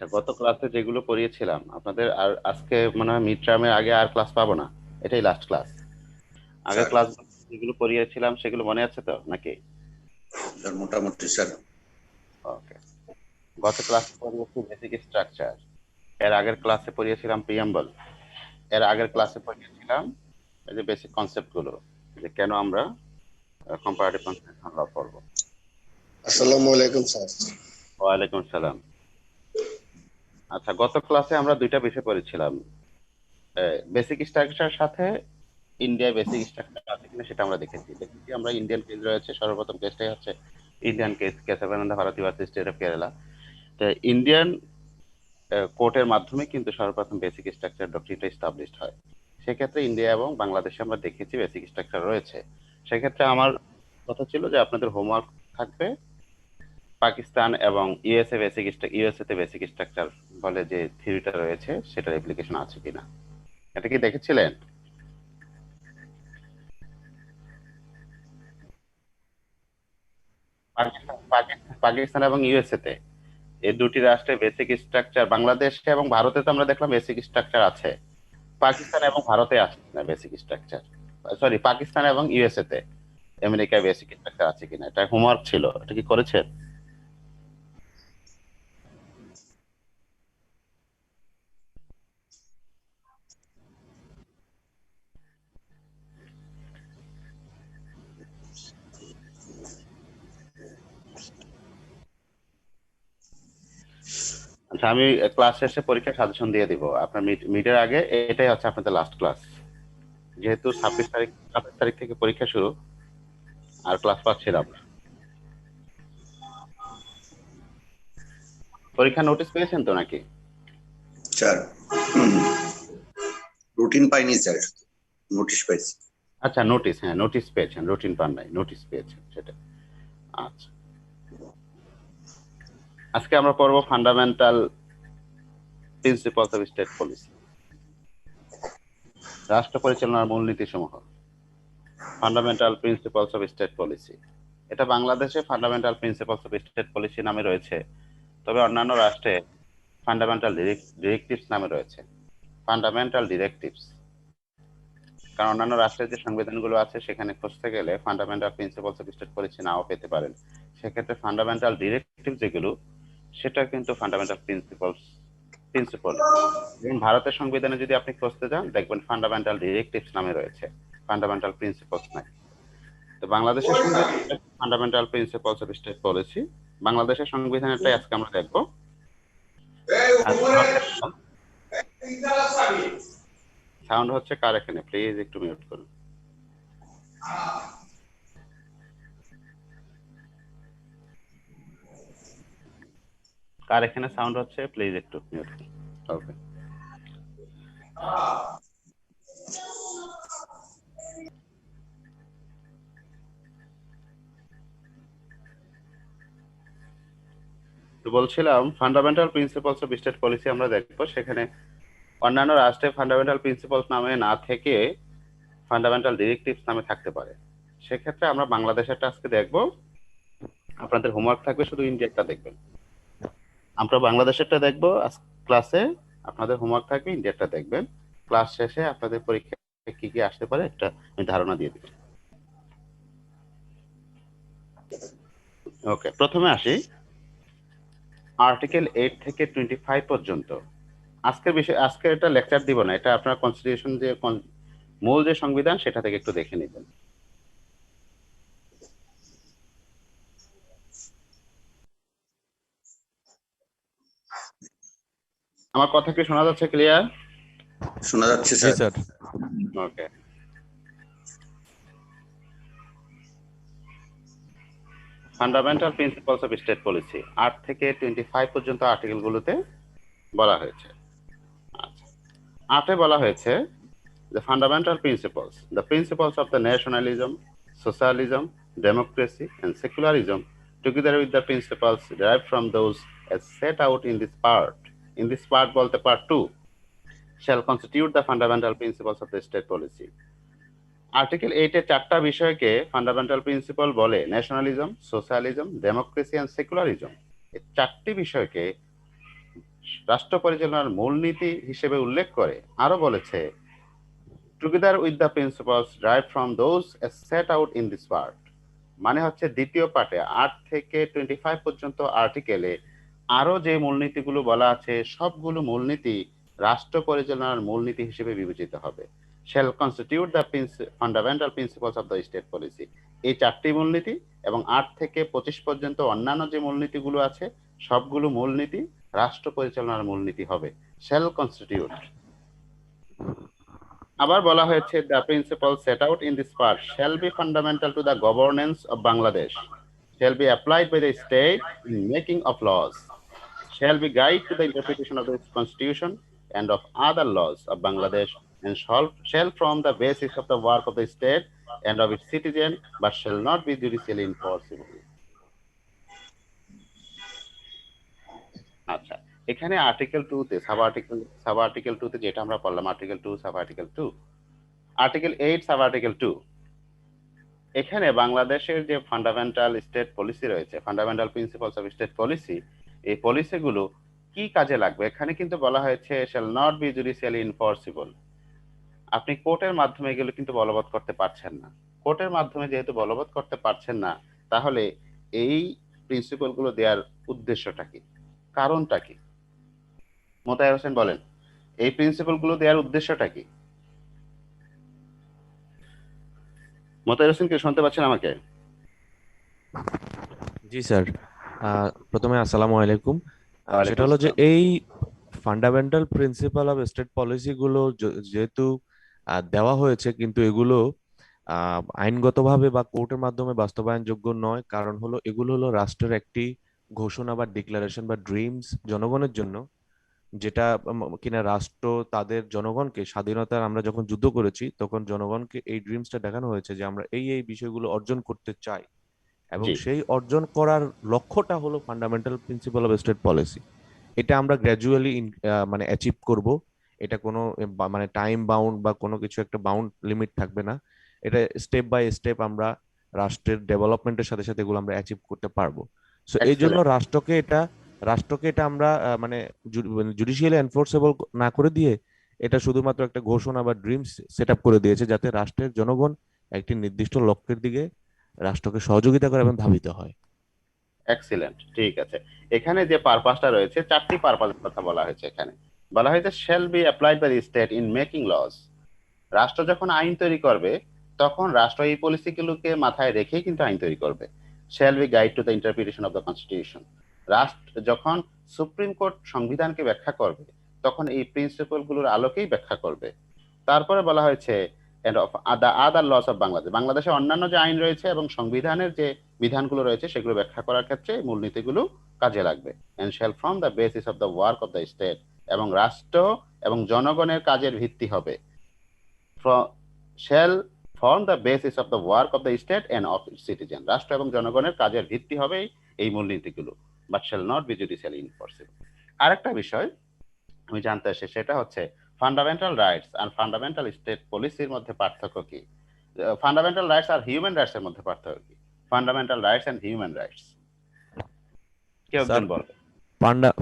আচ্ছা, গত ক্লাসে যেগুলো পড়িয়েছিলাম আপনাদের, আর আজকে মনে হয় মিড টার্মের আগে আর ক্লাস পাবো না, এটাই লাস্ট ক্লাস। আগের স্যার। ক্লাস যেগুলো পড়িয়েছিলাম সেগুলো মনে আছে তো নাকি? স্যার মোটামুটি স্যার। ওকে। গত ক্লাসে পড়িয়েছি বেসিক স্ট্রাকচার, এর আগের ক্লাসে পড়িয়েছিলাম প্রিয়াম্বল, এর আগের ক্লাসে পড়িয়েছিলাম এই যে বেসিক কনসেপ্ট গুলো, যে কেন আমরা কম্পারেটিভ কনস্ট্রাকশন ল পড়বো। আসসালামু আলাইকুম স্যার। ওয়ালাইকুম সালাম। আচ্ছা, গত ক্লাসে আমরা দুইটা বিষয় পড়েছিলাম, বেসিক স্ট্রাকচার সাথে ইন্ডিয়ায় বেসিক স্ট্রাকচার আছে কিনা সেটা আমরা দেখেছি আমরা ইন্ডিয়ান কেস রয়েছে, সর্বপ্রথম কেসটাই হচ্ছে Indian case, Keshavananda Bharati versus state of Kerala. তো ইন্ডিয়ান কোর্টের মাধ্যমে কিন্তু সর্বপ্রথম বেসিক স্ট্রাকচার ডক্ট্রিনটা এস্টাবলিশড হয়। সেক্ষেত্রে ইন্ডিয়া এবং বাংলাদেশে আমরা দেখেছি বেসিক স্ট্রাকচার রয়েছে। সেক্ষেত্রে আমার কথা ছিল যে আপনাদের হোমওয়ার্ক থাকবে পাকিস্তান এবং ইউএসএ তে বেসিক স্ট্রাকচার বলে যে থিওরিটা রয়েছে সেটার অ্যাপ্লিকেশন আছে কিনা, এটা কি দেখেছিলেন? পাকিস্তান এবং ইউএসএ তে, এই দুটি রাষ্ট্রে বেসিক স্ট্রাকচার, বাংলাদেশে এবং ভারতে তো আমরা দেখলাম বেসিক স্ট্রাকচার আছে, পাকিস্তান এবং ভারতে আছে না বেসিক স্ট্রাকচার, সরি পাকিস্তান এবং ইউএসএ তে আমেরিকায় বেসিক স্ট্রাকচার আছে কিনা, এটা হোমওয়ার্ক ছিল, এটা কি করেছেন? আচ্ছা, আমি ক্লাস শেষে পরীক্ষার সাজেশন দিয়ে দিব আপনার মিটের আগে। এটাই হচ্ছে আপনাদের লাস্ট ক্লাস, যেহেতু 26 তারিখ থেকে পরীক্ষা শুরু, আর ক্লাস পাচ্ছিলাম না। পরীক্ষা নোটিশ পেয়েছেন তো নাকি? স্যার রুটিন পাইনি স্যার, নোটিশ পাইছি। আচ্ছা, নোটিশ, হ্যাঁ নোটিশ পেয়েছেন, রুটিন পান নাই, নোটিশ পেয়েছেন সেটা। আচ্ছা, আজকে আমরা পড়বো fundamental principles of state policy, রাষ্ট্র পরিচালনার মূলনীতি সমূহ। Fundamental principles of state policy, এটা বাংলাদেশে fundamental principles of state policy নামে রয়েছে, তবে অন্যান্য রাষ্ট্রে ফান্ডামেন্টাল ডিরেক্টিভস নামে রয়েছে। ফান্ডামেন্টাল ডিরেক্টিভস, কারণ অন্যান্য রাষ্ট্রের যে সংবিধানগুলো আছে সেখানে খুঁজতে গেলে fundamental principles of state policy নাও পেতে পারেন। সেক্ষেত্রে ফান্ডামেন্টাল ডিরেক্টিভ যেগুলো, সেটা কিন্তু ফান্ডামেন্টাল প্রিন্সিপাল। যেমন ভারতের সংবিধানে যদি আপনি খুঁজতে যান দেখবেন ফান্ডামেন্টাল ডিরেক্টিভস নামে রয়েছে, ফান্ডামেন্টাল প্রিন্সিপালস নাই। তো বাংলাদেশের সংবিধান fundamental principles of state policy, বাংলাদেশের সংবিধানটাই আজকে আমরা দেখবো। সাউন্ড হচ্ছে কার এখানে, প্লিজ একটু মিউট করুন। কার এখানে সাউন্ড হচ্ছে, প্লিজ একটু মিউট করুন। ওকে। তো বলছিলাম fundamental principles of state policy আমরা দেখবো, সেখানে অন্যান্য রাষ্ট্রে ফান্ডামেন্টাল প্রিন্সিপালস নামে না থেকে ফান্ডামেন্টাল ডিরেক্টিভস নামে থাকতে পারে। সেক্ষেত্রে আমরা বাংলাদেশেরটা আজকে দেখবো, আপনাদের হোমওয়ার্ক থাকবে শুধু ইন্ডিয়ারটা দেখবেন। আমরা বাংলাদেশেরটা দেখবো ক্লাসে, আপনাদের হোমওয়ার্ক থাকবে ইন্ডিয়ারটা দেখবেন। ক্লাস শেষে আপনাদের পরীক্ষায় কি কি আসতে পারে একটা আমি ধারণা দিয়ে দিবেন। ওকে, প্রথমে আসি আর্টিকেল 8 থেকে 25 পর্যন্ত। আজকের বিষয়, আজকে এটা লেকচার দিব না, এটা আপনার কনস্টিটিউশন যে মূল যে সংবিধান সেটা থেকে একটু দেখে নেবেন। আমার কথা কি শোনা যাচ্ছে ক্লিয়ার? শোনা যাচ্ছে জি sir. Sir. Okay. Fundamental principles of state policy 8 থেকে 25 পর্যন্ত আর্টিকেল গুলোতে বলা হয়েছে। আচ্ছা, 8-এ বলা হয়েছে the fundamental principles, the principles of the nationalism, socialism, democracy, and secularism, together with the principles derived from those as set out in this part. In this part, bolte part 2, shall constitute the fundamental principles of the state policy. Article 8-এ 4টা বিষয়কে fundamental principle বলে, nationalism, socialism, democracy and secularism. এই 4টি বিষয়কে রাষ্ট্র পরিচালনার মূলনীতি হিসেবে উল্লেখ করে আরো বলেছে, together with the principles drive from those set out in this part. মানে হচ্ছে দ্বিতীয় পার্টে 8 থেকে 25 পর্যন্ত আর্টিকেলে আরো যে মূলনীতিগুলো বলা আছে সবগুলো মূলনীতি রাষ্ট্র পরিচালনার মূলনীতি হিসেবে বিবেচিত হবে। Shall constitute the fundamental principles of the state policy. এই 4টি মূলনীতি এবং 8 থেকে 25 পর্যন্ত অন্যান্য যে মূলনীতিগুলো আছে সবগুলো মূলনীতি রাষ্ট্র পরিচালনার মূলনীতি হবে। Shall constitute. আবার বলা হয়েছে, the principle set out in this part shall be fundamental to the governance of Bangladesh, shall be applied by the state in making of laws, shall be guide to the interpretation of the Constitution and of other laws of Bangladesh, and shall form the basis of the work of the state and of its citizen, but shall not be judicially enforceable. আচ্ছা, এখানে article 2 তে sub article 2 তে যেটা আমরা পড়লাম, article 2 sub article 2, article 8 sub article 2, এখানে বাংলাদেশের যে ফান্ডামেন্টাল স্টেট পলিসি রয়েছে, fundamental principles of state policy, এই পলিসিগুলো কি কাজে লাগবে এখানে কিন্তু বলা হয়েছে shall not be judicially enforceable. আপনি কোর্টের মাধ্যমে এগুলো কিন্তু বলবৎ করতে পারছেন না। কোর্টের মাধ্যমে যেহেতু বলবৎ করতে পারছেন না, তাহলে এই প্রিন্সিপাল গুলো দেওয়ার উদ্দেশ্যটা কি, কারণটা কি? মোতায়ের হোসেন বলেন, এই প্রিন্সিপাল গুলো দেওয়ার উদ্দেশ্যটা কি? মোতায়ের হোসেন কি শুনতে পাচ্ছেন আমাকে? জি স্যার, প্রথমে আসসালামু আলাইকুম। ওয়ালাইকুম সেটা হলো যে আসসালাম। এই fundamental principle of state policy গুলো যেহেতু দেওয়া হয়েছে, কিন্তু এগুলো আইনগতভাবে বা কোর্টের মাধ্যমে বাস্তবায়নযোগ্য নয়। কারণ হলো এগুলো হলো রাষ্ট্রের একটি ঘোষণা বা ডিক্লারেশন বা ড্রিমস জনগণের জন্য, যেটা কিনা রাষ্ট্র তাদের জনগণকে, স্বাধীনতার আমরা যখন যুদ্ধ করেছি তখন জনগণকে এই ড্রিমসটা দেখানো হয়েছে যে আমরা এই এই বিষয়গুলো অর্জন করতে চাই, এবং জি, সেই অর্জন করার লক্ষ্যটা হলো fundamental principle of state policy. এটা আমরা গ্র্যাজুয়ালি মানে অ্যাচিভ করব। এটা কোনো মানে টাইম বাউন্ড বা কোনো কিছু একটা বাউন্ড লিমিট থাকবে না। এটা স্টেপ বাই স্টেপ আমরা রাষ্ট্রের ডেভেলপমেন্টের সাথে সাথে এগুলো আমরা অ্যাচিভ করতে পারবো। সো এই জন্য এক্সেলেন্ট। রাষ্ট্রকে এটা আমরা মানে জুডিশিয়ালি এনফোর্সেবল না করে দিয়ে এটা শুধুমাত্র একটা ঘোষণা বা ড্রিমস সেট আপ করে দিয়েছে, যাতে রাষ্ট্রের জনগণ একটি নির্দিষ্ট লক্ষ্যের দিকে রাষ্ট্রকে সহযোগিতা করে এবং ধাবিত হয়। এক্সিলেন্ট, ঠিক আছে। এখানে যে পারপাসটা রয়েছে, 4টি পারপাসের কথা বলা হয়েছে। এখানে বলা হয়েছে shall be applied by the state in making laws. রাষ্ট্র যখন আইন তৈরি করবে তখন রাষ্ট্র এই পলিসিগুলোকে মাথায় রেখেই কিন্তু আইন তৈরি করবে। Shall be guide to the interpretation of the constitution. রাষ্ট্র যখন সুপ্রিম কোর্ট সংবিধানকে ব্যাখ্যা করবে তখন এই প্রিন্সিপাল গুলোর আলোকেই ব্যাখ্যা করবে। তারপরে বলা হয়েছে and of the other laws of Bangladesh, বাংলাদেশের অন্যান্য যে আইন রয়েছে এবং সংবিধানের যে বিধানগুলো রয়েছে সেগুলো ব্যাখ্যা করার ক্ষেত্রে এই মূলনীতিগুলো কাজে লাগবে। And shall from the basis of the work of the state, এবং রাষ্ট্র এবং জনগণের কাজের ভিত্তি হবে। Shall form the basis of the work of the state and of its citizen, রাষ্ট্র এবং জনগণের কাজের ভিত্তি হবে এই মূলনীতিগুলো, but shall not be judicially enforceable. আরেকটা বিষয় আমি জানতে আসি, সেটা হচ্ছে ফান্ডামেন্টাল রাইটস আর ফান্ডামেন্টাল স্টেট পলিসির মধ্যে পার্থক্য কি? ফান্ডামেন্টাল রাইটস আর হিউম্যান রাইটস এর মধ্যে পার্থক্য কি? Fundamental rights and human rights, কেউ স্যার, একজন বলবে?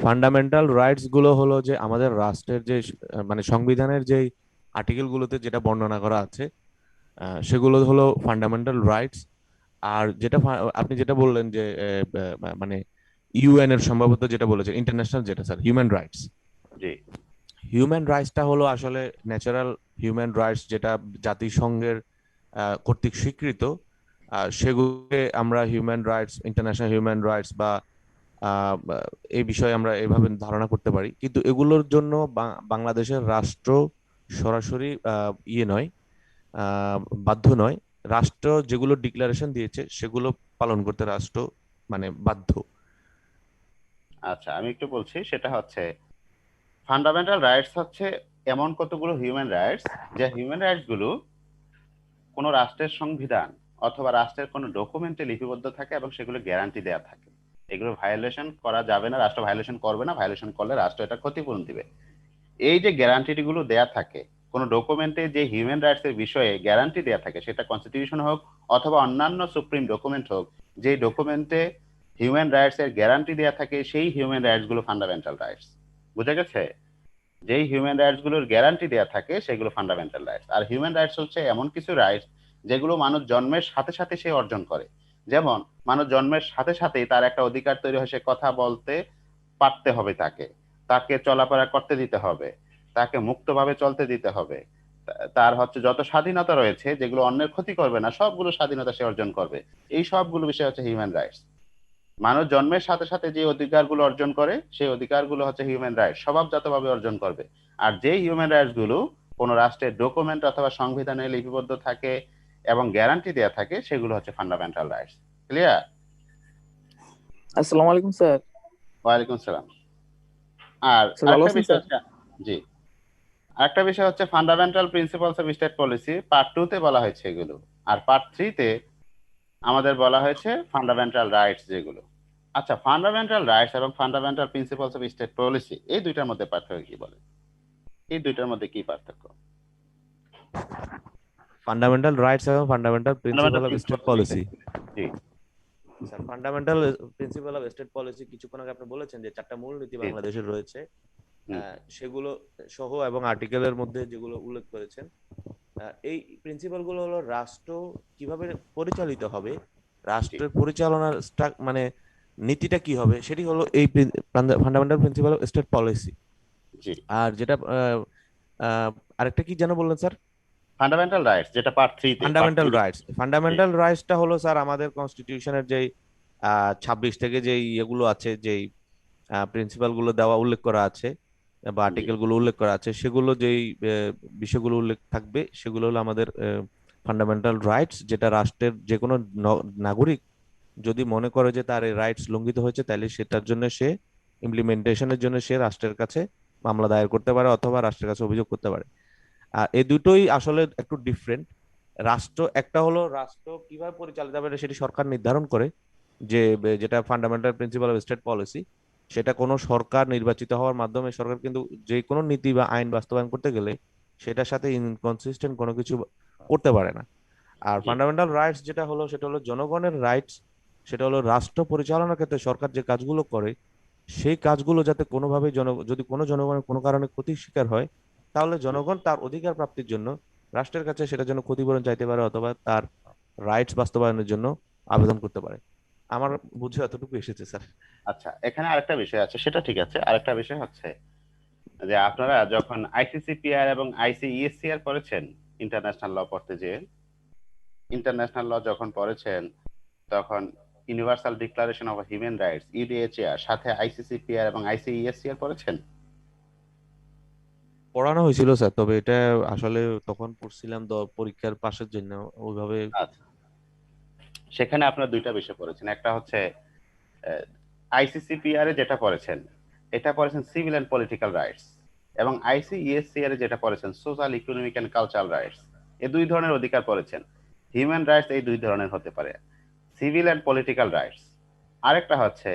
ফান্ডামেন্টাল রাইটস গুলো হলো যে আমাদের রাষ্ট্রের যে মানে সংবিধানের যে আর্টিকেল গুলোতে যেটা বর্ণনা করা আছে, সেগুলো হলো ফান্ডামেন্টাল রাইটস। আর যেটা আপনি যেটা বললেন যে মানে ইউএন এর সম্ভবত যেটা বলেছে ইন্টারন্যাশনাল, যেটা স্যার হিউম্যান রাইটস। জি, হিউম্যান রাইটসটা হলো আসলে ন্যাচারাল হিউম্যান রাইটস, যেটা জাতিসংঘের কর্তৃক স্বীকৃত। সেগুলোকে আমরা human rights, international human rights বা এই বিষয়ে আমরা এভাবে ধারণা করতে পারি। কিন্তু এগুলোর জন্য বাংলাদেশের রাষ্ট্র সরাসরি ইয়ে নয়, আহ, বাধ্য নয়। রাষ্ট্র যেগুলো ডিক্লারেশন দিয়েছে সেগুলো পালন করতে রাষ্ট্র মানে বাধ্য। আচ্ছা, আমি একটু বলছি। সেটা হচ্ছে ফান্ডামেন্টাল রাইটস হচ্ছে এমন কতগুলো হিউম্যান রাইটস, যে হিউম্যান রাইটস গুলো কোনো রাষ্ট্রের সংবিধান অথবা রাষ্ট্রের কোনো ডকুমেন্টে লিপিবদ্ধ থাকে এবং সেগুলো গ্যারান্টি দেওয়া থাকে। এগুলো ভায়োলেশন করা যাবে না, রাষ্ট্র ভায়োলেশন করবে না, ভায়োলেশন করলে রাষ্ট্র এটা ক্ষতিপূরণ দিবে। এই যে গ্যারান্টি গুলো দেয়া থাকে কোন ডকুমেন্টে, যে হিউম্যান রাইটস এর বিষয়ে গ্যারান্টি দেয়া থাকে, সেটা কনস্টিটিউশন হোক অথবা অন্যান্য সুপ্রিম ডকুমেন্ট হোক, যে ডকুমেন্টে হিউম্যান রাইটস এর গ্যারান্টি দেয়া থাকে সেই হিউম্যান রাইটস গুলো ফান্ডামেন্টাল রাইটস। বুঝা গেছে? যেই হিউম্যান রাইটস গুলোর গ্যারান্টি দেয়া থাকে সেগুলো ফান্ডামেন্টাল রাইটস। আর হিউম্যান রাইটস হচ্ছে এমন কিছু রাইটস যেগুলো মানুষ জন্মের সাথে সাথে সে অর্জন করে। যেমন মানুষ জন্মের সাথে সাথেই তার একটা অধিকার তৈরি হয়, সে কথা বলতে পারতে হবে তাকে, তাকে চলাফেরা করতে দিতে হবে, তাকে মুক্তভাবে চলতে দিতে হবে। তার হচ্ছে যত স্বাধীনতা রয়েছে যেগুলো অন্যের ক্ষতি করবে না, সবগুলো স্বাধীনতা সে অর্জন করবে। এই সবগুলো বিষয় হচ্ছে হিউম্যান রাইটস। মানুষ জন্মের সাথে সাথে যে অধিকারগুলো অর্জন করে সেই অধিকারগুলো হচ্ছে হিউম্যান রাইটস, স্বভাবজাতভাবে অর্জন করবে। আর যেই হিউম্যান রাইটস গুলো কোনো রাষ্ট্রের ডকুমেন্ট অথবা সংবিধানে লিপিবদ্ধ থাকে এবং গ্যারান্টি দেয়া থাকে সেগুলো হচ্ছে ফান্ডামেন্টাল রাইটস। ক্লিয়ার? আসসালামু আলাইকুম স্যার। ওয়ালাইকুম সালাম। আর স্যার ভালো আরেকটা আছেন বিষয় স্যার? হচ্ছে, জি, আরেকটা বিষয় হচ্ছে fundamental principles of state policy part 2 তে বলা হয়েছে এগুলো, আর পার্ট 3 তে আমাদের বলা হয়েছে ফান্ডামেন্টাল রাইটস যেগুলো। আচ্ছা, ফান্ডামেন্টাল রাইটস এবং fundamental principles of state policy এই দুইটার মধ্যে পার্থক্য কি বলেন? এই দুইটার মধ্যে কি পার্থক্য? ফান্ডামেন্টাল রাইটস এবং fundamental principal fundamental of state principles policy. G sir, fundamental principle of state policy কিছুক্ষণ আগে আপনি বলেছেন যে 4টা মূলনীতি জি বাংলাদেশের রয়েছে, হুম, সেগুলো সহ এবং আর্টিকেলের মধ্যে যেগুলো উল্লেখ করেছেন, এই প্রিন্সিপাল গুলো হলো রাষ্ট্র কিভাবে পরিচালিত হবে, জি রাষ্ট্রের পরিচালনার মানে নীতিটা কি হবে, সেটি হলো এই fundamental principle of state policy. জি আর যেটা আরেকটা কি যেন বললেন স্যার? ফান্ডামেন্টাল রাইটস যেটা পার্ট 3 তে, পার্ট ফান্ডামেন্টাল 3 রাইটস। ফান্ডামেন্টাল রাইটসটা হলো স্যার আমাদের কনস্টিটিউশনের যেই 26 থেকে যেই এগুলো আছে, যেই প্রিন্সিপাল গুলো দেওয়া উল্লেখ করা আছে বা জি আর্টিকেল গুলো উল্লেখ করা আছে, সেগুলো যেই বিষয়গুলো উল্লেখ থাকবে সেগুলো হলো আমাদের ফান্ডামেন্টাল রাইটস, যেটা রাষ্ট্রের যে কোনো নাগরিক যদি মনে করে যে তার এই রাইটস লঙ্ঘিত হয়েছে, তাহলে সেটার জন্য সে ইমপ্লিমেন্টেশনের জন্য সে রাষ্ট্রের কাছে মামলা দায়ের করতে পারে অথবা রাষ্ট্রের কাছে অভিযোগ করতে পারে। আর এই দুটোই আসলে একটু ডিফারেন্ট। রাষ্ট্র একটা হলো রাষ্ট্র কিভাবে পরিচালিত হবে সেটি সরকার নির্ধারণ করে, যে যেটা fundamental principle of state policy, সেটা কোনো সরকার নির্বাচিত হওয়ার মাধ্যমে সরকার কিন্তু যে কোনো নীতি বা আইন বাস্তবায়ন করতে গেলে সেটার সাথে ইনকনসিস্টেন্ট কোনো কিছু করতে পারে না। আর জি ফান্ডামেন্টাল রাইটস যেটা হলো সেটা হলো জনগণের রাইটস, সেটা হলো রাষ্ট্র পরিচালনার ক্ষেত্রে সরকার যে কাজগুলো করে সেই কাজগুলো যাতে কোনোভাবে যদি কোনো জনগণের কোনো কারণে ক্ষতির শিকার হয়, তাহলে জনগণ তার অধিকার প্রাপ্তির জন্য রাষ্ট্রের কাছে সেটার জন্য ক্ষতিপূরণ চাইতে পারে অথবা তার রাইটস বাস্তবায়নের জন্য আবেদন করতে পারে। আমার বুঝে এতটুকু এসেছে স্যার। আচ্ছা, এখানে আরেকটা বিষয় আছে, সেটা ঠিক আছে। আরেকটা বিষয় হচ্ছে যে আপনারা যখন আইসিসিপিআর এবং আইসিইএসসিআর পড়েছেন, ইন্টারন্যাশনাল ল পড়তে যে, ইন্টারন্যাশনাল ল যখন পড়েছেন তখন universal declaration of human rights UDHR সাথে আইসিসিপিআর এবং আইসিইএসসিআর পড়েছেন? পড়ানো হয়েছিল স্যার, তবে এটা আসলে তখন পড়ছিলাম পরীক্ষার পাশের জন্য ওইভাবে। আচ্ছা, সেখানে আপনারা দুইটা বিষয় পড়েছেন। একটা হচ্ছে আইসিসিপিআর এ যেটা পড়েছেন এটা পড়েছেন সিভিল এন্ড পলিটিক্যাল রাইটস, এবং আইসিইএসসিআর এ যেটা পড়েছেন social, economic and cultural rights. এই দুই ধরনের অধিকার পড়েছেন। হিউম্যান রাইটস এই দুই ধরনের হতে পারে, সিভিল এন্ড পলিটিক্যাল রাইটস। আরেকটা হচ্ছে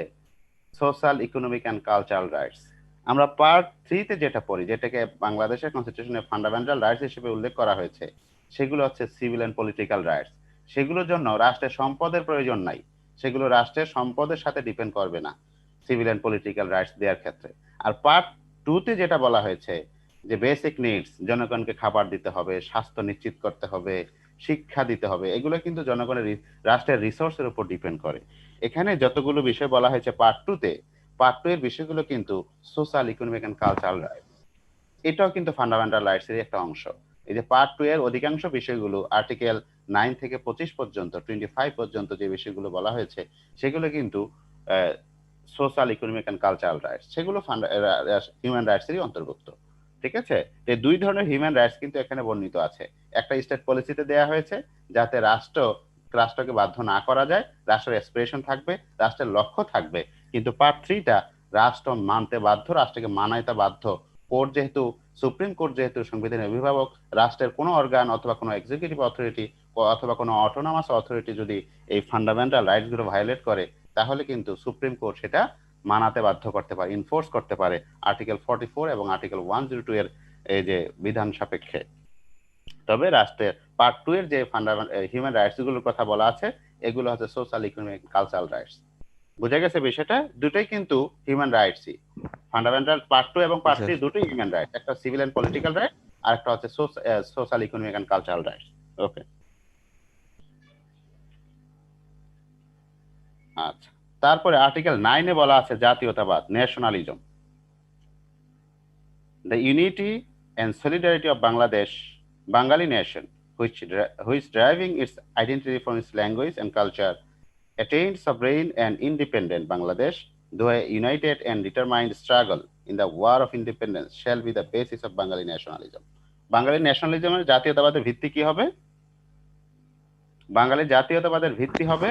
social, economic and cultural rights. আমরা পার্ট 3 তে যেটা পড়ি, যেটাকে বাংলাদেশের কনস্টিটিউশনে ফান্ডামেন্টাল রাইটস হিসেবে উল্লেখ করা হয়েছে, সেগুলো হচ্ছে সিভিল এন্ড পলিটিক্যাল রাইটস। সেগুলোর জন্য রাষ্ট্রের সম্পদের প্রয়োজন নাই, সেগুলো রাষ্ট্রের সম্পদের সাথে ডিপেন্ড করবে না সিভিল এন্ড পলিটিক্যাল রাইটস দেওয়ার ক্ষেত্রে। আর পার্ট 2 তে যেটা বলা হয়েছে যে বেসিক নিডস, জনগণকে খাবার দিতে হবে, স্বাস্থ্য নিশ্চিত করতে হবে, শিক্ষা দিতে হবে, এগুলো কিন্তু জনগণের রাষ্ট্রের রিসোর্সের উপর ডিপেন্ড করে। এখানে যতগুলো বিষয় বলা হয়েছে পার্ট 2 তে, পার্ট 2 এর বিষয়গুলো কিন্তু social, economic and cultural rights. এটাও কিন্তু ফান্ডামেন্টাল রাইটস এর একটা অংশ। এই যে পার্ট 2 এর অধিকাংশ বিষয়গুলো আর্টিকেল 9 থেকে 25 পর্যন্ত, 25 পর্যন্ত যে বিষয়গুলো বলা হয়েছে সেগুলো কিন্তু social, economic and cultural rights, সেগুলো হিউম্যান রাইটস এরই অন্তর্ভুক্ত। ঠিক আছে? এই দুই ধরনের হিউম্যান রাইটস কিন্তু এখানে বর্ণিত আছে। একটা স্টেট পলিসিতে দেয়া হয়েছে যাতে রাষ্ট্রকে বাধ্য না করা যায়, রাষ্ট্রের এক্সপ্রেশন থাকবে, রাষ্ট্রের লক্ষ্য থাকবে। কিন্তু পার্ট 3টা রাষ্ট্র মানতে বাধ্য, রাষ্ট্রকে মানাইতে বাধ্য। কোর্ট যেহেতু, সুপ্রিম কোর্ট যেহেতু সংবিধানের অভিভাবক, রাষ্ট্রের কোনো অর্গান অথবা কোনো এক্সিকিউটিভ অথরিটি অথবা কোনো অটোনমাস অথরিটি যদি এই ফান্ডামেন্টাল রাইটস গুলো ভায়োলেট করে, তাহলে কিন্তু সুপ্রিম কোর্ট সেটা মানাতে বাধ্য করতে পারে, ইনফোর্স করতে পারে আর্টিকেল 44 এবং আর্টিকেল 102 এর এই যে বিধান সাপেক্ষে। তবে রাষ্ট্রের পার্ট 2 এর যে হিউম্যান রাইটস গুলোর কথা বলা আছে, এগুলো হচ্ছে সোশ্যাল, ইকোনমিক, কালচারাল রাইটস। বুঝা গেছে বিষয়টা? দুটোই কিন্তু হিউম্যান রাইটসই। ফান্ডামেন্টাল পার্ট 2 এবং পার্ট আচ্ছা 3 দুটোই হিউম্যান রাইট, একটা সিভিল এন্ড পলিটিক্যাল রাইট আর একটা হচ্ছে social economic and cultural right. Okay, আচ্ছা। তারপরে আর্টিকেল 9 এ বলা আছে জাতীয়তাবাদ, nationalism. The unity and solidarity of Bangladesh, Bengali nation, which driving its identity from its language and culture, attained sovereign and independent Bangladesh, though a united and determined struggle in the war of independence shall be the basis of Bengali nationalism. বাঙালি ন্যাশনালিজমের জাতীয়তাবাদের ভিত্তি কি হবে? বাঙালি জাতীয়তাবাদের ভিত্তি হবে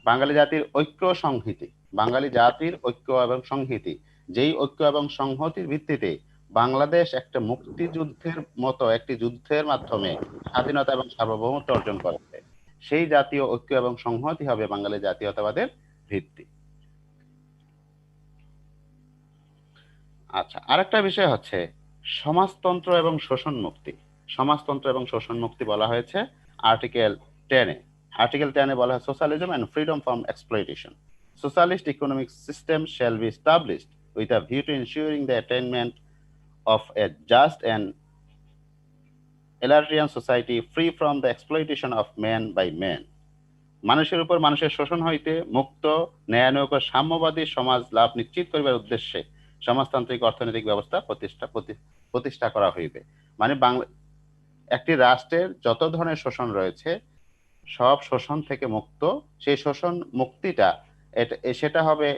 বাঙালি জাতির ঐক্য সংহতি, বাঙালি জাতির ঐক্য এবং সংহতি, যেই ঐক্য এবং সংহতির ভিত্তিতে বাংলাদেশ একটা মুক্তিযুদ্ধের মতো একটি যুদ্ধের মাধ্যমে স্বাধীনতা এবং সার্বভৌমত্ব অর্জন করেছে, সেই জাতীয় ঐক্য এবং সংহতি হবে বাঙালি জাতীয়তাবাদের ভিত্তি। আচ্ছা, আরেকটা বিষয় হচ্ছে সমাজতন্ত্র এবং শোষণ মুক্তি। সমাজতন্ত্র এবং শোষণ মুক্তি বলা হয়েছে আর্টিকেল 10 এ। আর্টিকেল 10 এ বলা হয় socialism and freedom from exploitation. Socialist economic system shall be established with a view to ensuring the attainment of a just and egalitarian society free from the exploitation of man by man. মানুষের উপর মানুষের শোষণ হইতে মুক্ত, ন্যায়ানুগ ও সাম্যবাদী সমাজ লাভ নিশ্চিত করিবার উদ্দেশ্যে সমাজতান্ত্রিক অর্থনৈতিক ব্যবস্থা প্রতিষ্ঠা করা হইবে। মানে একটি রাষ্ট্রের যত ধরনের শোষণ রয়েছে সব শোষণ থেকে মুক্ত, সেই শোষণ মুক্তিটা সেটা হবে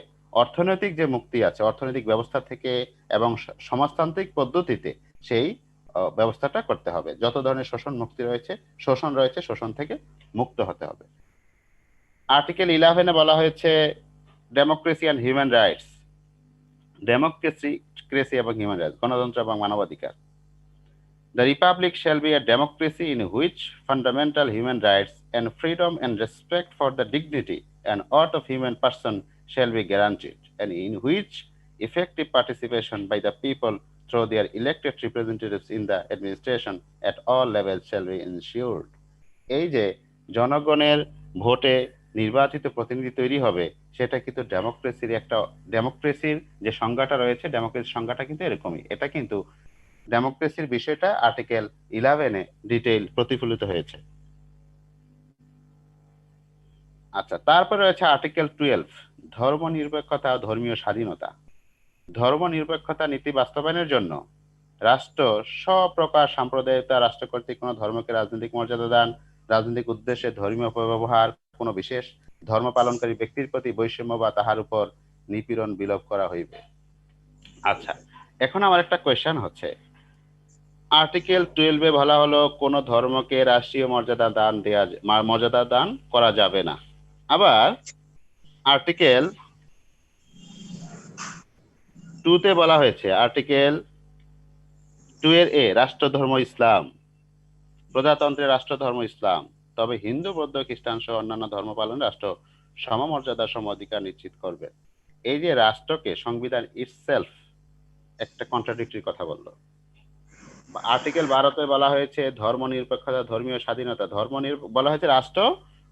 অর্থনৈতিক যে মুক্তি আছে অর্থনৈতিক ব্যবস্থা থেকে এবং সমাজতান্ত্রিক পদ্ধতিতে সেই ব্যবস্থাটা করতে হবে। যত ধরনের শোষণ রয়েছে শোষণ থেকে মুক্ত হতে হবে। আর্টিকেল 11 এ বলা হয়েছে democracy and human rights. Democracy এবং হিউম্যান রাইটস, গণতন্ত্র এবং মানবাধিকার। The republic shall be a democracy in which fundamental human rights and freedom and respect for the dignity and worth of human person shall be guaranteed, and in which effective participation by the people through their elected representatives in the administration at all levels shall be ensured. এই যে জনগণের ভোটে নির্বাচিত প্রতিনিধি তৈরি হবে, সেটা কিন্তু ডেমোক্রেসির যে সংজ্ঞাটা রয়েছে, ডেমোক্রেসির সংজ্ঞাটা কিন্তু এরকমই। এটা কিন্তু ডেমোক্রেসির বিষয়টা আর্টিকেল 11 এ ডিটেইল প্রতিফলিত হয়েছে। আচ্ছা, তারপরে রয়েছে আর্টিকেল 12, ধর্মনিরপেক্ষতা ও ধর্মীয় স্বাধীনতা। ধর্মনিরপেক্ষতা নীতি বাস্তবায়নের জন্য রাষ্ট্র সপ্রকার সাম্প্রদায়িকতা, রাষ্ট্র কর্তৃক কোনো ধর্মকে রাজনৈতিক মর্যাদা দান, রাজনৈতিক উদ্দেশ্যে ধর্মীয় অপব্যবহার, কোনো বিশেষ ধর্ম পালনকারী ব্যক্তির প্রতি বৈষম্য বা তাহার উপর নিপীড়ন বিলোপ করা হইবে। আচ্ছা, এখন আমার একটা কোয়েশ্চেন হচ্ছে, আর্টিকেল 12 এ বলা হলো কোন ধর্মকে রাষ্ট্রীয় মর্যাদা দান করা যাবে না। আবার আর্টিকেল 2 তে বলা হয়েছে, আর্টিকেল 2 এর এ, রাষ্ট্রধর্ম ইসলাম, প্রজাতন্ত্রের রাষ্ট্রধর্ম ইসলাম, তবে হিন্দু, বৌদ্ধ, খ্রিস্টান সহ অন্যান্য ধর্ম পালন রাষ্ট্র সমমর্যাদা সম অধিকার নিশ্চিত করবে। এই যে রাষ্ট্রকে সংবিধান ইটসেলফ একটা কন্ট্রাডিক্টরি কথা বললো। আর্টিকেল 12 তে বলা হয়েছে ধর্ম নিরপেক্ষতা, ধর্মীয় স্বাধীনতা। বলা হয়েছে রাষ্ট্র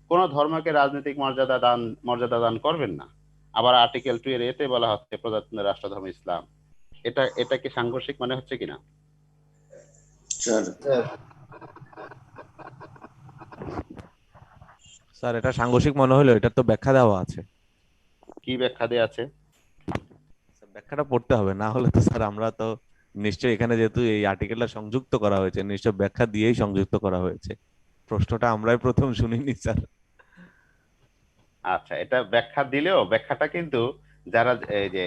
কোন ধর্মকে রাজনৈতিক মর্যাদা দান করবেন না। আবার আর্টিকেল 2 এর এতে বলা হচ্ছে প্রজাতন্ত্রের রাষ্ট্রধর্ম ইসলাম। এটা কি সাংঘর্ষিক মনে হচ্ছে কিনা? স্যার, এটা সাংঘর্ষিক মনে হলো, এটা তো ব্যাখ্যা দেওয়া আছে। কি ব্যাখ্যা দেওয়া আছে? ব্যাখ্যাটা পড়তে হবে, না হলে তো স্যার আমরা তো নিশ্চয়ই এখানে যেহেতু এই আর্টিকেলটা সংযুক্ত করা হয়েছে, নিশ্চয় ব্যাখ্যা দিয়েই সংযুক্ত করা হয়েছে। প্রশ্নটা আমরাই প্রথম শুনিনি স্যার। আচ্ছা, এটা ব্যাখ্যা দিলেও ব্যাখ্যাটা কিন্তু যারা এই যে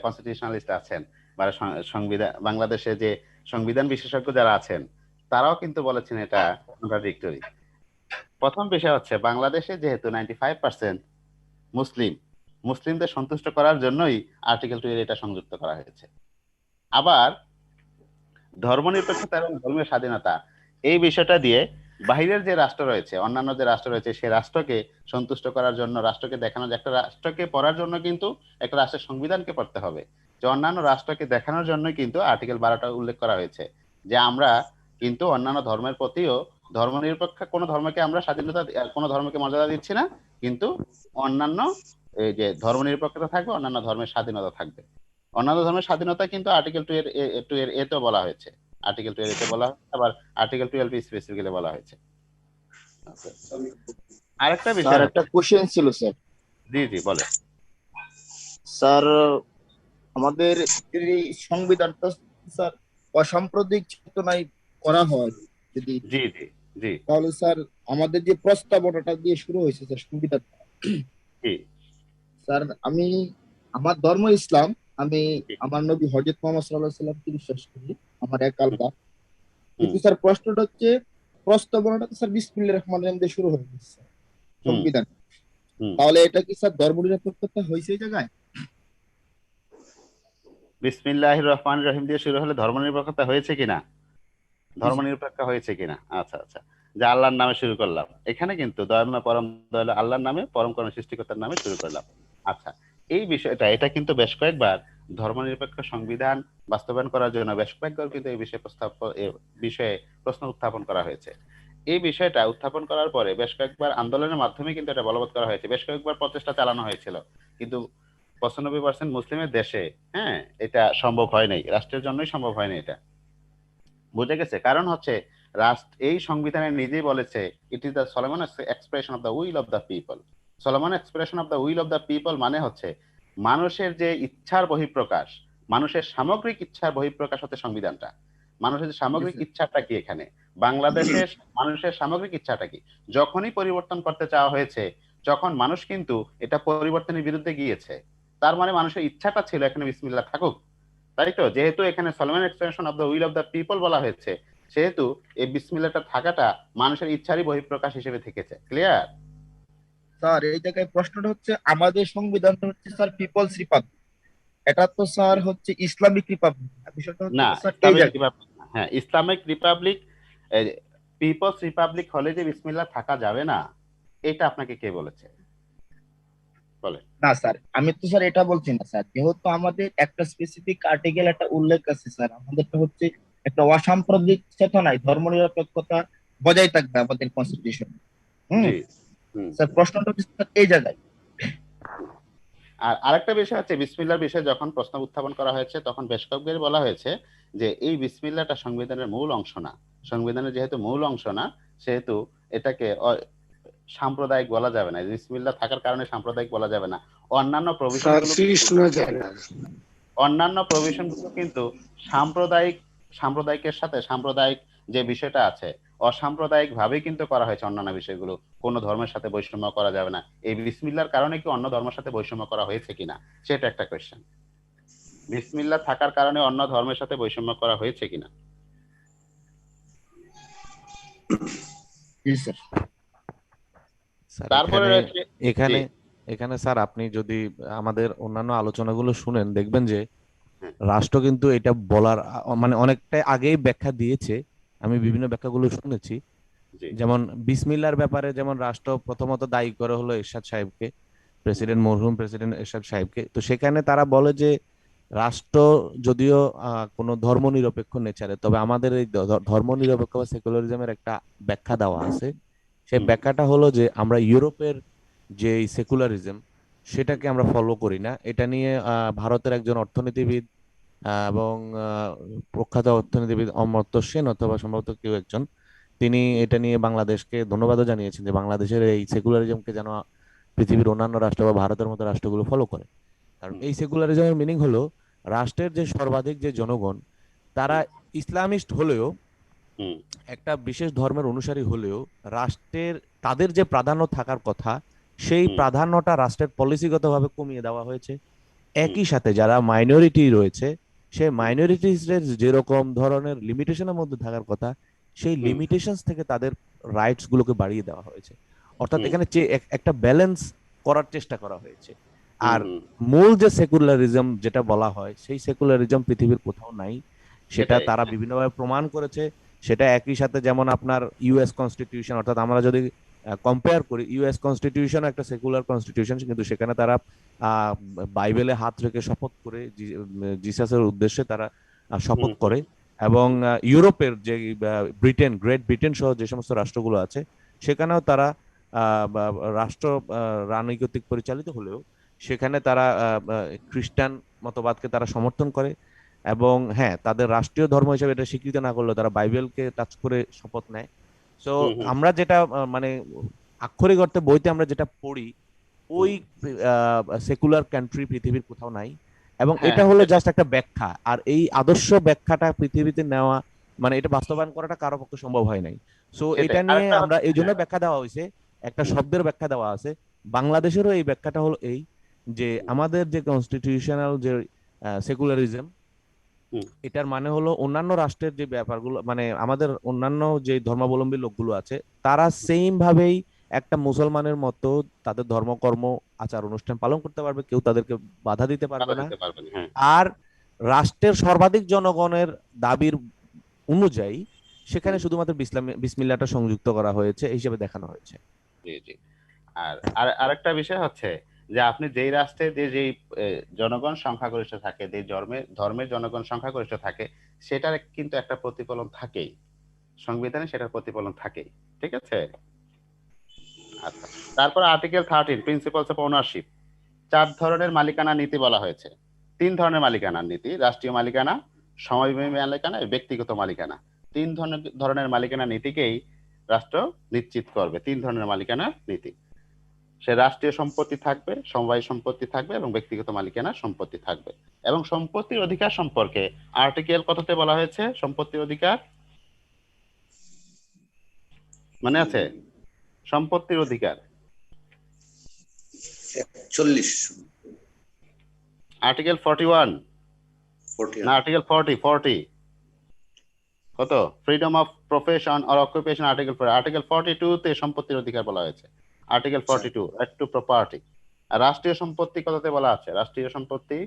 কনস্টিটিউশনালিস্ট আছেন বা সংবিধান, বাংলাদেশে যে সংবিধান বিশেষজ্ঞ যারা আছেন, তারাও কিন্তু বলেছেন এটা কন্ট্রাডিক্টরি। প্রথম বিষয় হচ্ছে বাংলাদেশে যেহেতু 95% মুসলিমদের সন্তুষ্ট করার জন্যই আর্টিকেল 2 এর এটা সংযুক্ত করা হয়েছে। আবার ধর্মনিরপেক্ষতা এবং ধর্মীয় স্বাধীনতা এই বিষয়টা দিয়ে বাহিরের যে রাষ্ট্র রয়েছে, অন্যান্য যে রাষ্ট্র রয়েছে, সেই রাষ্ট্রকে সন্তুষ্ট করার জন্য, রাষ্ট্রকে দেখানো, যে একটা রাষ্ট্রকে পড়ার জন্য কিন্তু একটা রাষ্ট্রের সংবিধানকে পড়তে হবে, যে অন্যান্য রাষ্ট্রকে দেখানোর জন্য কিন্তু আর্টিকেল 12টা উল্লেখ করা হয়েছে যে আমরা কিন্তু অন্যান্য ধর্মের প্রতিও ধর্মনিরপেক্ষ কোনো ধর্মকে আমরা স্বাধীনতা, কোনো ধর্মকে মর্যাদা দিচ্ছি না, কিন্তু অন্যান্য এই যে ধর্মনিরপেক্ষতা থাকবে, অন্যান্য ধর্মের স্বাধীনতা থাকবে, অন্যান্য ধর্মের স্বাধীনতা কিন্তু আর্টিকেল 2 এর এ তো বলা হয়েছে, আর্টিকেল 2 এর এতে বলা হয়েছে, আবার আর্টিকেল 12 স্পেসিফিক্যালি বলা হয়েছে। আচ্ছা। আরেকটা স্যার বিষয় একটা হচ্ছে, কোশ্চেন ছিল স্যার। জি জি বলে। স্যার আমাদের এই সংবিধানটা স্যার অসাম্প্রদায়িক চেতনায় করা হয় যদি, জি জি জি তাহলে স্যার আমাদের যে প্রস্তাবনাটা দিয়ে শুরু হয়েছে স্যার সংবিধান, জি স্যার আমি, আমার ধর্ম ইসলাম, আমি জি। আমার নবী হযরত মুহাম্মদ সাল্লাল্লাহু আলাইহি সাল্লামকে বিশ্বাস করি, আমার এক হুম, আল্লাহ। হুম, কিন্তু স্যার প্রশ্নটা হচ্ছে প্রস্তাবনাটা তো স্যার বিসমিল্লাহির রহমানির রহিম দিয়ে শুরু হয়ে গেছে হুম, সংবিধান, হুম। তাহলে এটা কি স্যার ধর্মনিরপেক্ষতা হয়েছে এই জায়গায়? বিসমিল্লাহির রহমানির রহিম দিয়ে শুরু হলে ধর্মনিরপেক্ষতা হয়েছে কিনা, ধর্মনিরপেক্ষ হয়েছে কিনা, আচ্ছা আচ্ছা, যে আল্লাহর নামে শুরু করলাম, এখানে কিন্তু দয়াময় পরম দয়ালু আল্লাহর নামে, পরম করুণা সৃষ্টিকর্তার নামে শুরু করলাম। আচ্ছা, এই বিষয়টা, এটা কিন্তু বেশ কয়েকবার ধর্মনিরপেক্ষ সংবিধান বাস্তবায়ন করার জন্য বেশ কয়েকবার কিন্তু এই বিষয়ে বিষয়ে প্রশ্ন উত্থাপন করা হয়েছে। এই বিষয়টা উত্থাপন করার পরে বেশ কয়েকবার আন্দোলনের মাধ্যমে কিন্তু এটা বলবৎ করা হয়েছে, বেশ কয়েকবার প্রচেষ্টা চালানো হয়েছিল, কিন্তু 95% মুসলিমের দেশে, হ্যাঁ, এটা সম্ভব হয় নাই, রাষ্ট্রের জন্যই সম্ভব হয়নি এটা। বুঝে গেছে? কারণ হচ্ছে রাষ্ট্র এই সংবিধানে নিজেই বলেছে, it is the Solomon expression of the will of the people. Solomon expression of the will of the people মানে হচ্ছে মানুষের যে ইচ্ছার বহিঃপ্রকাশ, মানুষের সামগ্রিক ইচ্ছার বহিঃপ্রকাশ হচ্ছে সংবিধানটা। মানুষের যে সামগ্রিক ইচ্ছাটা কি, এখানে বাংলাদেশের মানুষের সামগ্রিক ইচ্ছাটা কি, যখনই পরিবর্তন করতে চাওয়া হয়েছে, যখন মানুষ কিন্তু এটা পরিবর্তনের বিরুদ্ধে গিয়েছে, তার মানে মানুষের ইচ্ছাটা ছিল এখানে বিসমিল্লাহ থাকুক, তাই তো? যেহেতু এখানে Solomon extension of the will of the people বলা হয়েছে, সেহেতু এই বিসমিল্লাহটা থাকাটা মানুষের ইচ্ছারই বহিঃপ্রকাশ হিসেবে থেকেছে। ক্লিয়ার? স্যার এই জায়গায় প্রশ্নটা হচ্ছে আমাদের সংবিধানটা হচ্ছে স্যার পিপলস রিপাবলিক, এটা তো স্যার হচ্ছে ইসলামিক রিপাবলিক, বিষয়টা হচ্ছে না, যে স্যার এই ইসলামিক জায়গায়। রিপাবলিক, হ্যাঁ ইসলামিক রিপাবলিক, পিপলস রিপাবলিক হলে যে বিসমিল্লাহ থাকা যাবে না, এটা আপনাকে কে বলেছে? বলে। না স্যার, আমি তো স্যার এটা বলছি না স্যার, যেহেতু আমাদের একটা স্পেসিফিক আর্টিকেল একটা উল্লেখ আছে স্যার, আমাদেরটা হচ্ছে একটা অসাম্প্রদায়িক চেতনায় ধর্মনিরপেক্ষতা বজায় থাকবে আমাদের কনস্টিটিউশন। হুম। জি। হুম। স্যার প্রশ্নটা হচ্ছে স্যার এই জায়গায়। আর আরেকটা বিষয় হচ্ছে, বিসমিল্লাহর বিষয়ে যখন প্রশ্ন উত্থাপন করা হয়েছে তখন বেশ কয়েকবার বলা হয়েছে যে এই বিসমিল্লাহটা সংবিধানের মূল অংশ না। সংবিধানের যেহেতু মূল অংশ না, সেহেতু এটাকে সাম্প্রদায়িক বলা যাবে না, বিসমিল্লাহ থাকার কারণে সাম্প্রদায়িক বলা যাবে না। অন্যান্য প্রভিশন স্যার গুলো, সিরিজ শোনা যায় না। অন্যান্য প্রভিশন গুলো কিন্তু সাম্প্রদায়িক, সাম্প্রদায়িকের সাথে সাম্প্রদায়িক যে বিষয়টা আছে, অসাম্প্রদায়িক ভাবে কিন্তু করা হয়েছে অন্যান্য বিষয়গুলো। কোন ধর্মের সাথে বৈষম্য করা যাবে না, এই বিসমিল্লাহর কারণে কি অন্য ধর্মের সাথে বৈষম্য করা হয়েছে কিনা, সেটা একটা কোয়েশ্চেন। বিসমিল্লাহ থাকার কারণে অন্য ধর্মের সাথে বৈষম্য করা হয়েছে কিনা। জি স্যার। স্যার তারপরে এখানে রয়েছে, জি, এখানে এখানে স্যার আপনি যদি আমাদের অন্যান্য আলোচনাগুলো শুনেন দেখবেন যে হ্যাঁ, রাষ্ট্র কিন্তু এটা বলার মানে অনেকটাই আগেই ব্যাখ্যা দিয়েছে। আমি বিভিন্ন ব্যাখ্যাগুলো শুনেছি। জি, যেমন বিসমিল্লার ব্যাপারে যেমন রাষ্ট্র প্রথমত দায়ী করে হলো এরশাদ সাহেবকে, প্রেসিডেন্ট মরহুম প্রেসিডেন্ট এরশাদ সাহেবকে। তো সেখানে তারা বলে যে রাষ্ট্র যদিও কোনো ধর্মনিরপেক্ষ নেচারে, তবে আমাদের এই ধর্মনিরপেক্ষ বা সেকুলারিজমের একটা ব্যাখ্যা দেওয়া আছে। সেই হুম, ব্যাখ্যাটা হলো যে আমরা ইউরোপের যে সেকুলারিজম সেটাকে আমরা ফলো করি না। এটা নিয়ে ভারতের একজন অর্থনীতিবিদ এবং প্রখ্যাত অর্থনীতিবিদ অমর্ত্য সেন অথবা সম্ভবত কেউ একজন, তিনি এটা নিয়ে বাংলাদেশকে ধন্যবাদও জানিয়েছেন যে বাংলাদেশের এই সেকুলারিজমকে যেন পৃথিবীর অন্যান্য রাষ্ট্র বা ভারতের মতো রাষ্ট্রগুলো ফলো করে। কারণ হুম, এই সেকুলারিজমের মিনিং হলো রাষ্ট্রের যে সর্বাধিক যে জনগণ তারা হুম, ইসলামিস্ট হলেও, হুম, একটা বিশেষ ধর্মের অনুসারী হলেও রাষ্ট্রের তাদের যে প্রাধান্য থাকার কথা সেই হুম, প্রাধান্যটা রাষ্ট্রের পলিসিগতভাবে কমিয়ে দেওয়া হয়েছে। হুম, একই সাথে যারা মাইনরিটি রয়েছে সেই হুম, মাইনরিটিসদের যেরকম ধরনের লিমিটেশনের মধ্যে থাকার কথা সেই হুম, লিমিটেশনস থেকে তাদের রাইটস গুলোকে বাড়িয়ে দেওয়া হয়েছে। অর্থাৎ হুম, এখানে একটা ব্যালেন্স করার চেষ্টা করা হয়েছে। হুম, আর হুম, মূল যে সেকুলারিজম যেটা বলা হয় সেই সেকুলারিজম পৃথিবীর কোথাও নাই, সেটা এটাই, তারা হ্যাঁ, বিভিন্নভাবে প্রমাণ করেছে। সেটা একই সাথে যেমন আপনার ইউএস কনস্টিটিউশন, অর্থাৎ আমরা যদি কম্পেয়ার করি ইউএস কনস্টিটিউশন একটা সেকুলার কনস্টিটিউশন, কিন্তু সেখানে তারা আহ, বাইবেলে হাত রেখে শপথ করে জিসাসের উদ্দেশ্যে তারা হুম, শপথ হুম, করে। এবং ইউরোপের যে ব্রিটেন, গ্রেট ব্রিটেন সহ যে সমস্ত রাষ্ট্রগুলো আছে সেখানেও তারা রাষ্ট্র রাজনৈতিক পরিচালিত হলেও সেখানে তারা খ্রিস্টান মতবাদকে তারা সমর্থন করে, এবং হ্যাঁ, তাদের রাষ্ট্রীয় ধর্ম হিসেবে এটা স্বীকৃত না করলেও তারা বাইবেলকে টাচ করে শপথ নেয়। সো হুম হুম আমরা যেটা মানে আক্ষরিক অর্থে বইতে আমরা যেটা পড়ি, ওই হুম। সেকুলার কান্ট্রি পৃথিবীর কোথাও নাই, এবং হ্যাঁ এটা হ্যাঁ, হলো জাস্ট একটা ব্যাখ্যা। আর এই আদর্শ ব্যাখ্যাটা পৃথিবীতে নেওয়া মানে এটা বাস্তবায়ন করাটা কারো পক্ষে সম্ভব হয় নাই। সো সেটাই। এটা নিয়ে আরেকটা আমরা হচ্ছে, এই জন্য হ্যাঁ, ব্যাখ্যা দেওয়া হয়েছে, একটা হুম, শব্দের ব্যাখ্যা দেওয়া আছে। বাংলাদেশেরও এই ব্যাখ্যাটা হলো এই যে হুম, আমাদের যে কনস্টিটিউশনাল যে সেকুলারিজম, হুম, এটার মানে হলো অন্যান্য রাষ্ট্রের যে ব্যাপারগুলো, মানে আমাদের অন্যান্য যে ধর্মাবলম্বী লোকগুলো আছে, তারা সেম ভাবেই একটা মুসলমানের মতো তাদের ধর্মকর্ম আচার অনুষ্ঠান পালন করতে পারবে, কেউ তাদেরকে বাধা দিতে বাধা পারবে না। দিতে পারবেন, হ্যাঁ। আর রাষ্ট্রের সর্বাধিক জনগণের দাবির অনুযায়ী সেখানে হুম, শুধুমাত্র বিসমিল্লাহটা সংযুক্ত করা হয়েছে এই হিসেবে দেখানো হয়েছে। জি জি। আর আর আরেকটা বিষয় হচ্ছে যে আপনি যেই রাষ্ট্রে যে যেই জনগণ সংখ্যাগরিষ্ঠ থাকে, যে ধর্মের ধর্মের জনগণ সংখ্যাগরিষ্ঠ থাকে, সেটার কিন্তু একটা প্রতিফলন থাকেই, সংবিধানে সেটার প্রতিফলন থাকেই। ঠিক আছে। আচ্ছা, তারপর আর্টিকেল 13 প্রিন্সিপালস অফ ওনারশিপ। 4 ধরনের মালিকানা নীতি বলা হয়েছে। 3 ধরনের মালিকানার নীতি: রাষ্ট্রীয় মালিকানা, সমবায় মালিকানা, ব্যক্তিগত মালিকানা। 3 ধরনের মালিকানা নীতিকেই রাষ্ট্র নিশ্চিত করবে। 3 ধরনের মালিকানা নীতি, সে রাষ্ট্রীয় সম্পত্তি থাকবে, সমবায় সম্পত্তি থাকবে, এবং ব্যক্তিগত মালিকানা সম্পত্তি থাকবে। এবং সম্পত্তির অধিকার সম্পর্কে আর্টিকেল কততে বলা হয়েছে? সম্পত্তির অধিকার মনে আছে? সম্পত্তির অধিকার 41 আর্টিকেল 41 না 41 আর্টিকেল 40? কত? Freedom of profession or occupation article 4। Article 42 তে সম্পত্তির অধিকার বলা হয়েছে। Article 42 right to property. আর রাষ্ট্রীয় সম্পত্তি কততে বলা আছে? রাষ্ট্রীয় সম্পত্তি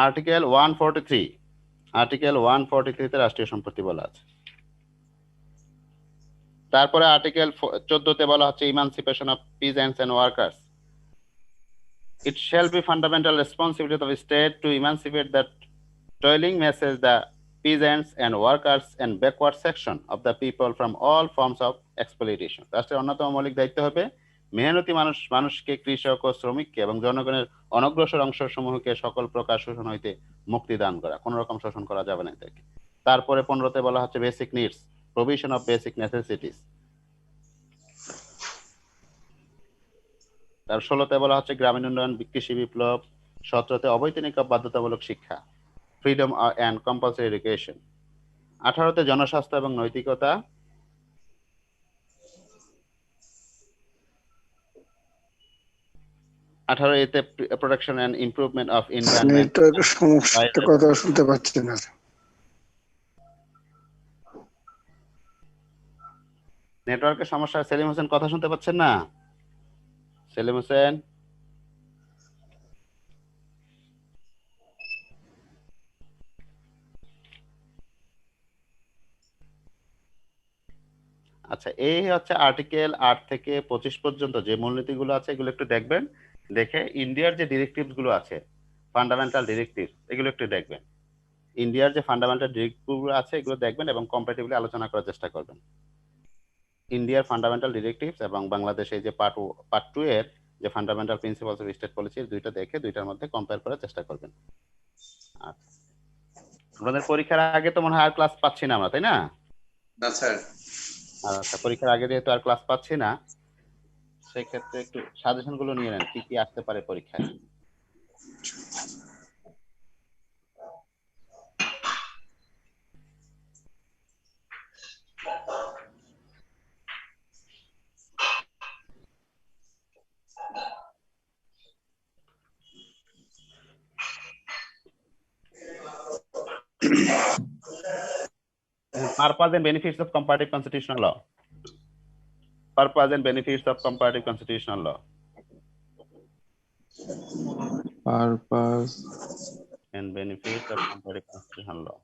আর্টিকেল 143। আর্টিকেল 143 তে রাষ্ট্রীয় সম্পত্তি বলা আছে। তারপরে আর্টিকেল 14 তে বলা হচ্ছে emancipation of peasants and workers. It shall be fundamental responsibility of the state to emancipate the toiling masses, the peasants and workers and backward section of the people from all forms of exploitation. রাষ্ট্রের অন্যতম মৌলিক দায়িত্ব হবে মেহনতি মানুষকে, কৃষক ও শ্রমিককে এবং জনগণের অনগ্রসর অংশসমূহকে সকল প্রকার শোষণ হইতে মুক্তি দান করা। কোন রকম শোষণ করা যাবে না এদেরকে। তারপরে 15 তে বলা হচ্ছে basic needs, provision of basic necessities. তার 16 তে বলা হচ্ছে গ্রামীণ উন্নয়ন, কৃষি বিপ্লব। 17 তে অবৈতনিক বাধ্যতামূলক শিক্ষা, ফ্রিডম অ্যান্ড কম্পালসারি এডুকেশন। 18 তে জনস্বাস্থ্য এবং নৈতিকতা। 18 এতে protection and improvement of environment. নেটওয়ার্কের সমস্যা, কথা শুনতে পাচ্ছি না। নেটওয়ার্কের সমস্যা। সেলিম হোসেন কথা শুনতে পাচ্ছেন না? সেলিম হোসেন, আচ্ছা, এই হচ্ছে আর্টিকেল 8 থেকে 25 পর্যন্ত যে মূলনীতিগুলো আছে এগুলো একটু দেখবেন। দেখে ইন্ডিয়ার যে ডিরেক্টিভস গুলো আছে, ফান্ডামেন্টাল ডিরেক্টিভ, এগুলো একটু দেখবেন। ইন্ডিয়ার যে ফান্ডামেন্টাল ডিরেক্টিভ গুলো আছে এগুলো দেখবেন এবং কম্পারেটিভলি আলোচনা করার চেষ্টা করবেন। ইন্ডিয়ার ফান্ডামেন্টাল ডিরেক্টিভস এবং বাংলাদেশে যে পার্ট 2 এর যে fundamental principles of state policy, দুইটা দেখে দুইটার মধ্যে কম্পেয়ার করার চেষ্টা করবেন। আচ্ছা, আমাদের পরীক্ষার আগে তো মনে হয় আর ক্লাস পাচ্ছি না আমরা, তাই না? না স্যার। আচ্ছা, পরীক্ষার আগে যেহেতু আর ক্লাস পাচ্ছি না, সেক্ষেত্রে একটু সাজেশন গুলো নিয়ে নেন কি কি আসতে পারে পরীক্ষায়। Purpose and benefits of comparative constitutional law. Purpose and benefits of comparative constitutional law. Purpose. And benefits of comparative constitutional law.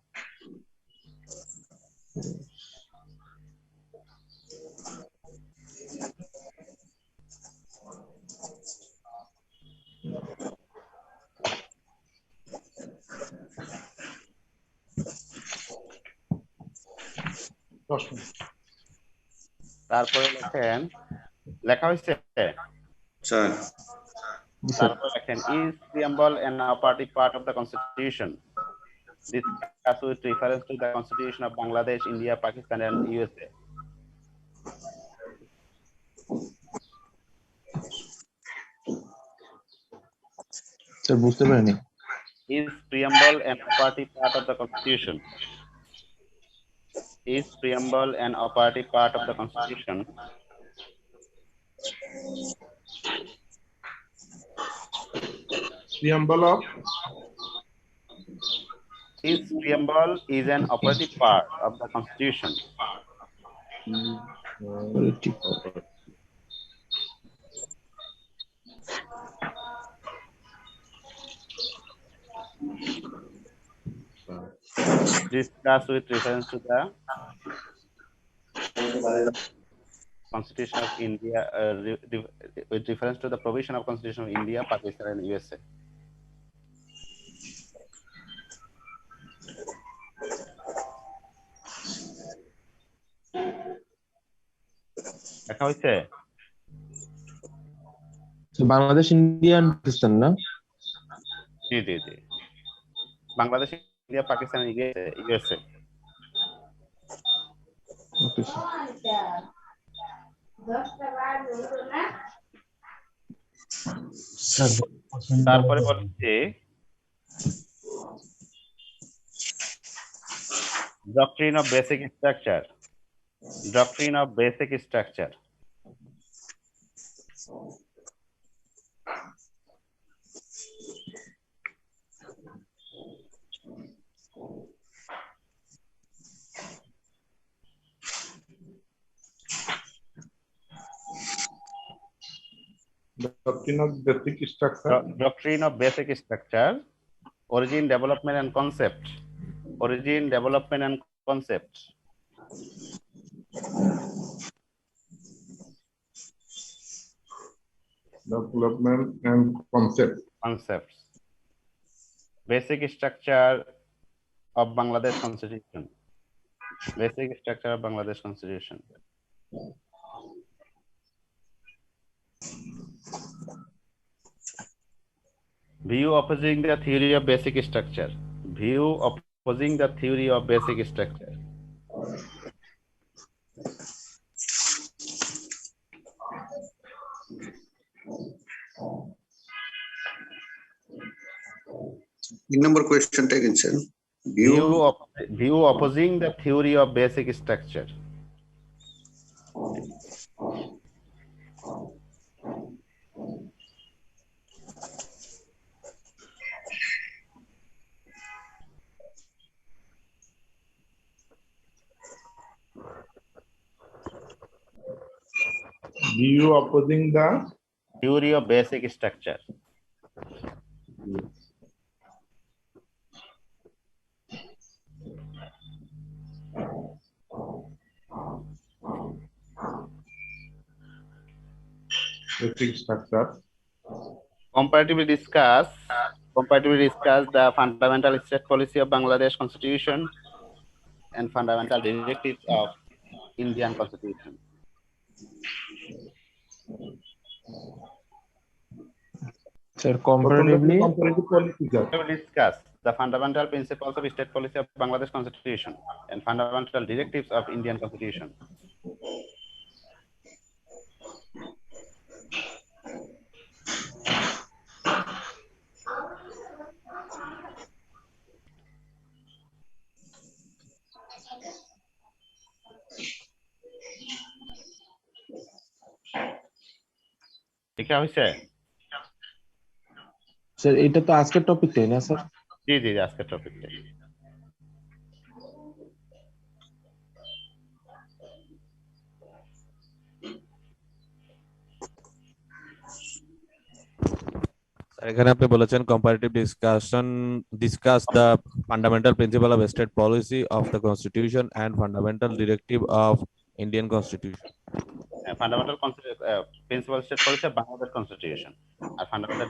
তারপরে লেখেন লেখা হয়েছে? স্যার তারপর লেখেন is preamble an operative part of the constitution discussed with reference to the constitution of Bangladesh, India, Pakistan and USA. Sir বুঝতে পারিনি। Is preamble an operative part of the constitution? Is preamble an operative part of the constitution? Preamble of Is preamble is an operative part of the constitution? Discuss with reference to the Constitution of India, with reference to the provision of Constitution of India, Pakistan and USA. দেখা হয়েছে? Bangladesh, Indian, Pakistan না? জি জি জি, Bangladesh, India, Pakistan, USA. Okay sir. তারপরে বলছি doctrine of basic structure. Doctrine of basic structure. doctrine of basic structure. Doctrine of basic structure. Origin, development and concept. Origin, development and concept. Development and concept. Concepts. Basic structure of Bangladesh Constitution. Basic structure of Bangladesh Constitution. View opposing the theory of basic structure. View opposing the theory of basic structure. তিন নম্বর কোয়েশ্চেনটা কিনছেন View opposing the theory of basic structure. View opposing the Theory of basic structure. basic structure. Comparatively discuss the fundamental state policy of Bangladesh Constitution and fundamental directives of Indian Constitution. Sir comparatively Comparative policy, sir. We will discuss the fundamental principles of state policy of Bangladesh Constitution and fundamental directives of Indian Constitution. লেখা হয়েছে? Sir এটা তো আজকের টপিকটাই না sir? জি জি, আজকের টপিকটা। এখানে আপনি বলেছেন comparative discuss the fundamental principle of state policy of the constitution and fundamental directive of Indian Constitution. Fundamental principal state policy of Bangladesh Constitution আর fundamental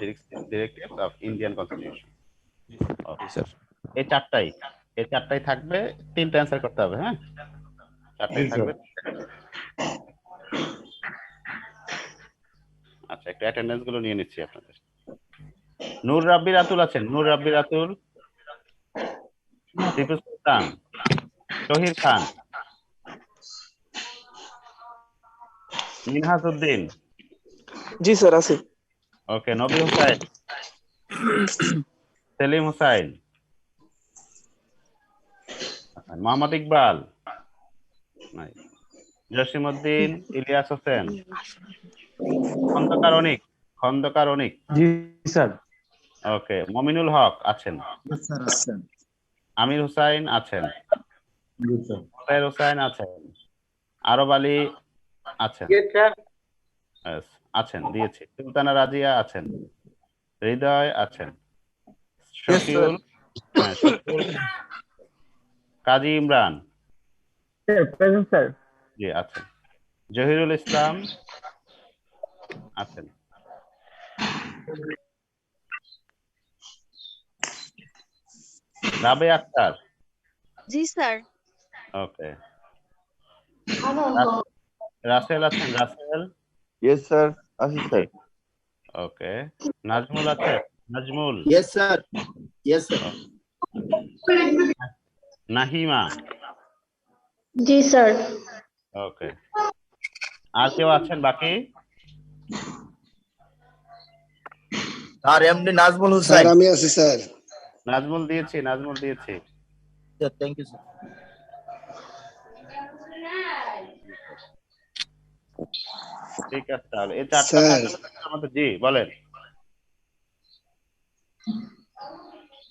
directives of Indian Constitution. Sir এই চারটাই থাকবে, তিনটা অ্যান্সার করতে হবে। হ্যাঁ, চারটাই জি, থাকবে। একটু অ্যাটেন্ডেন্স গুলো নিয়ে নিচ্ছি আপনাদের। নূর রাব্বি রাতুল আছেন, নূর রাব্বি রাতুল, টিপু সুলতান, শহীদ খান, মিনহাজ উদ্দিন, জি স্যার আছে। ওকে, নবী হুসাইন, সেলিম হুসাইন, মোহাম্মদ ইকবাল নাই, জসিমউদ্দিন, ইলিয়াস হোসেন, খন্দকার অনিক, খন্দকার অনিক, জি স্যার। ওকে, মমিনুল হক আছেন, স্যার আছেন। আমির হুসাইন আছেন, জি স্যার। মুতাহির হোসেন আছেন, আরব আলী আছেন, Yes, আছেন দিয়েছি, সুলতানা রাজিয়া আছেন, হৃদয় আছেন, শফিউল, হ্যাঁ, শফিউল, কাজী ইমরান, প্রেজেন্ট স্যার। জি আছেন, জহিরুল ইসলাম আছেন, রাবে আক্তার, জি স্যার। ওকে, রাসেল আছেন, রাসেল, ইয়েস স্যার, আছি স্যার। ওকে, নাজমুল আছেন, Nazmul, yes sir. Yes sir. Nahima, জি স্যার। ওকে, আর কেউ আছেন বাকি? Sir MD Nazmul sir Hussain. আমি আছি স্যার। নাজমুল দিয়েছি, নাজমুল দিয়েছি, থ্যাংক ইউ স্যার। ঠিক আছে, তাহলে এই চারটা স্যার। ফান্ডামেন্টাল আমাদের, জি বলেন,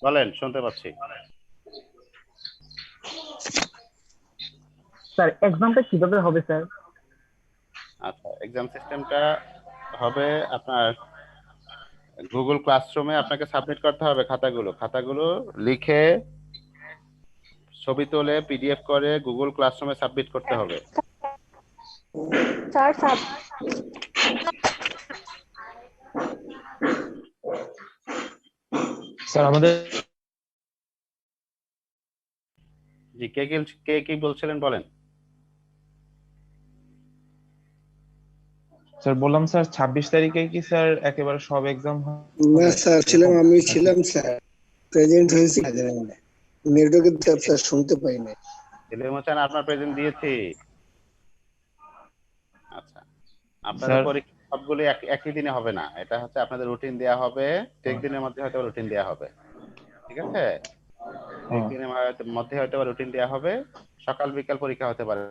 বলেন শুনতে পাচ্ছি। স্যার এক্সামটা কিভাবে হবে স্যার? আচ্ছা, এক্সাম সিস্টেমটা হবে আপনার গুগল ক্লাসরুমে আপনাকে সাবমিট করতে হবে খাতাগুলো লিখে ছবি তুলে পিডিএফ করে গুগল ক্লাসরুমে সাবমিট করতে হবে। স্যার স্যার আমাদের জি, কে কি বলছিলেন বলেন। স্যার বললাম স্যার 26 তারিখে কি স্যার একেবারে সব এক্সাম না স্যার ছিলাম, আমি ছিলাম স্যার, প্রেজেন্ট হয়েছি নেটওয়ার্কের চাপ স্যার, শুনতে পাই না। সেলিম হোসেন আপনার প্রেজেন্ট দিয়েছি। আচ্ছা, আপনাদের স্যার। পরীক্ষা সবগুলো একই দিনে হবে না, এটা হচ্ছে আপনাদের রুটিন দেয়া হবে, টেক দিনের মধ্যে হয়তো রুটিন দেয়া হবে, ঠিক আছে? টেক দিনের মধ্যে হয়তো রুটিন দেয়া হবে, সকাল বিকাল পরীক্ষা হতে পারে।